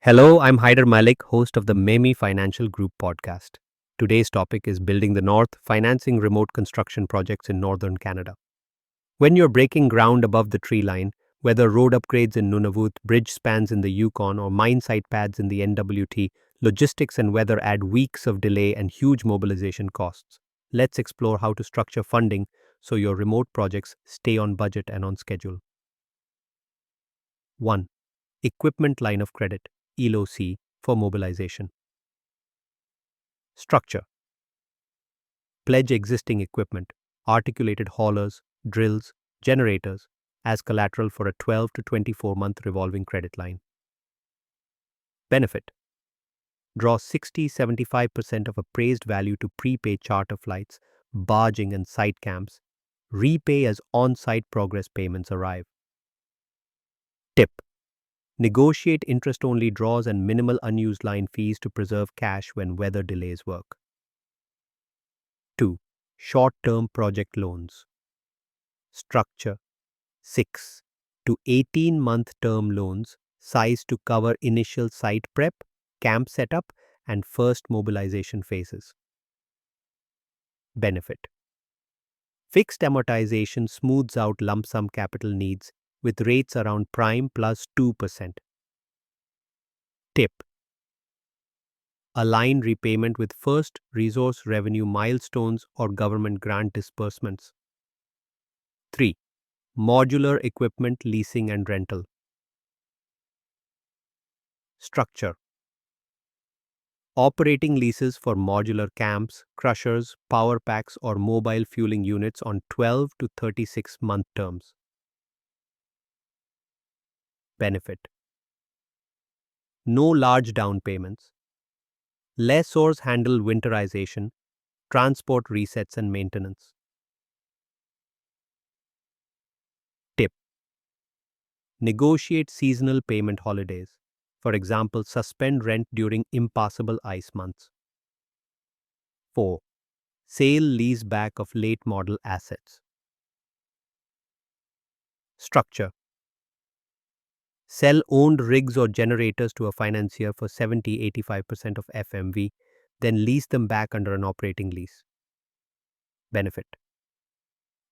Hello, I'm Haider Malik, host of the MEMI Financial Group podcast. Today's topic is Building the North, financing remote construction projects in northern Canada. When you're breaking ground above the tree line, whether road upgrades in Nunavut, bridge spans in the Yukon, or mine site pads in the NWT, logistics and weather add weeks of delay and huge mobilization costs. Let's explore how to structure funding so your remote projects stay on budget and on schedule. 1. Equipment line of credit, ELOC, for mobilization. Structure. Pledge existing equipment, articulated haulers, drills, generators, as collateral for a 12 to 24-month revolving credit line. Benefit. Draw 60-75% of appraised value to prepay charter flights, barging and site camps. Repay as on-site progress payments arrive. Tip. Negotiate interest-only draws and minimal unused line fees to preserve cash when weather delays work. 2. Short-term project loans. Structure. 6 to 18-month term loans, sized to cover initial site prep, camp setup, and first mobilization phases. Benefit. Fixed amortization smooths out lump sum capital needs with rates around prime plus 2%. Tip. Align repayment with first resource revenue milestones or government grant disbursements. 3. Modular equipment leasing and rental. Structure. Operating leases for modular camps, crushers, power packs, or mobile fueling units on 12 to 36-month terms. Benefit. No large down payments. Lessors handle winterization, transport resets, and maintenance. Tip. Negotiate seasonal payment holidays. For example, suspend rent during impassable ice months. 4. Sale leaseback of late model assets. Structure. Sell owned rigs or generators to a financier for 70-85% of FMV, then lease them back under an operating lease. Benefit.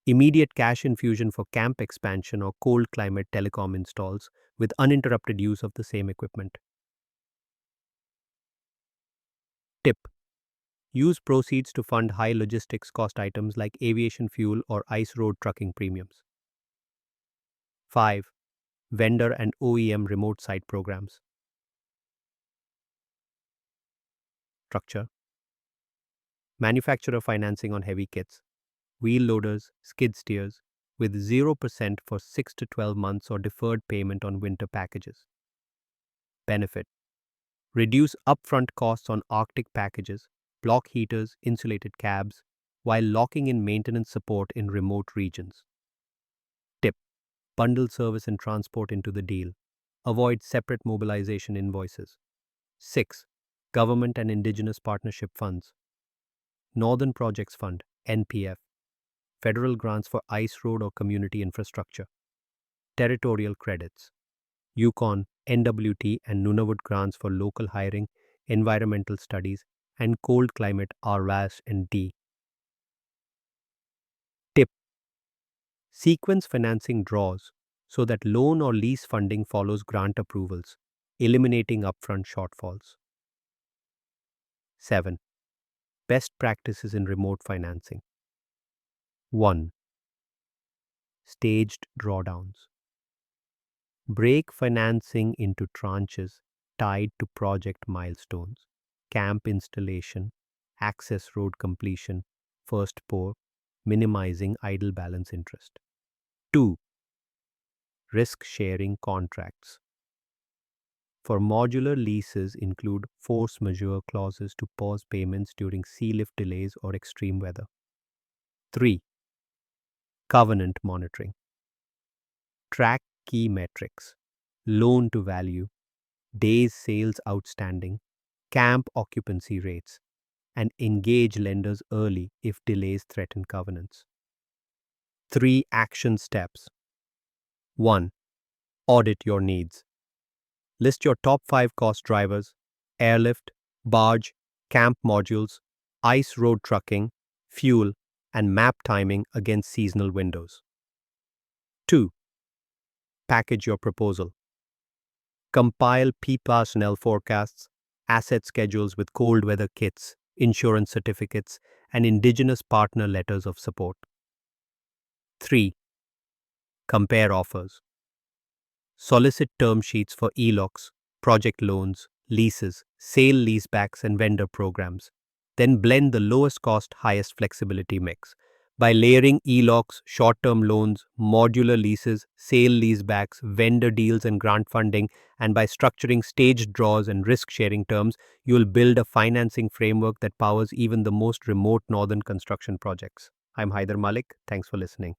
Immediate cash infusion for camp expansion or cold climate telecom installs with uninterrupted use of the same equipment. Tip. Use proceeds to fund high logistics cost items like aviation fuel or ice road trucking premiums. 5. Vendor and OEM remote site programs. Structure. Manufacturer financing on heavy kits, wheel loaders, skid steers, with 0% for 6 to 12 months or deferred payment on winter packages. Benefit. Reduce upfront costs on Arctic packages, block heaters, insulated cabs, while locking in maintenance support in remote regions. Tip. Bundle service and transport into the deal. Avoid separate mobilization invoices. 6. Government and Indigenous Partnership Funds. Northern Projects Fund, NPF. Federal grants for ice road or community infrastructure. Territorial credits. Yukon, NWT, and Nunavut grants for local hiring, environmental studies, and cold climate RWAS and D. Tip. Sequence financing draws so that loan or lease funding follows grant approvals, eliminating upfront shortfalls. 7. Best practices in remote financing. 1. Staged drawdowns. Break financing into tranches tied to project milestones, camp installation, access road completion, first pour, minimizing idle balance interest. 2. Risk-sharing contracts. For modular leases include force majeure clauses to pause payments during sea lift delays or extreme weather. 3. Covenant monitoring. Track key metrics, loan to value, days sales outstanding, camp occupancy rates, and engage lenders early if delays threaten covenants. 3 action steps. 1. Audit your needs. List your top 5 cost drivers: airlift, barge, camp modules, ice road trucking, fuel, and map timing against seasonal windows. 2. Package your proposal. Compile P/L forecasts, asset schedules with cold weather kits, insurance certificates, and indigenous partner letters of support. 3. Compare offers. Solicit term sheets for ELOCs, project loans, leases, sale leasebacks, and vendor programs. Then blend the lowest cost, highest flexibility mix. By layering ELOCs, short term loans, modular leases, sale leasebacks, vendor deals, and grant funding, and by structuring staged draws and risk sharing terms, you'll build a financing framework that powers even the most remote northern construction projects. I'm Haider Malik. Thanks for listening.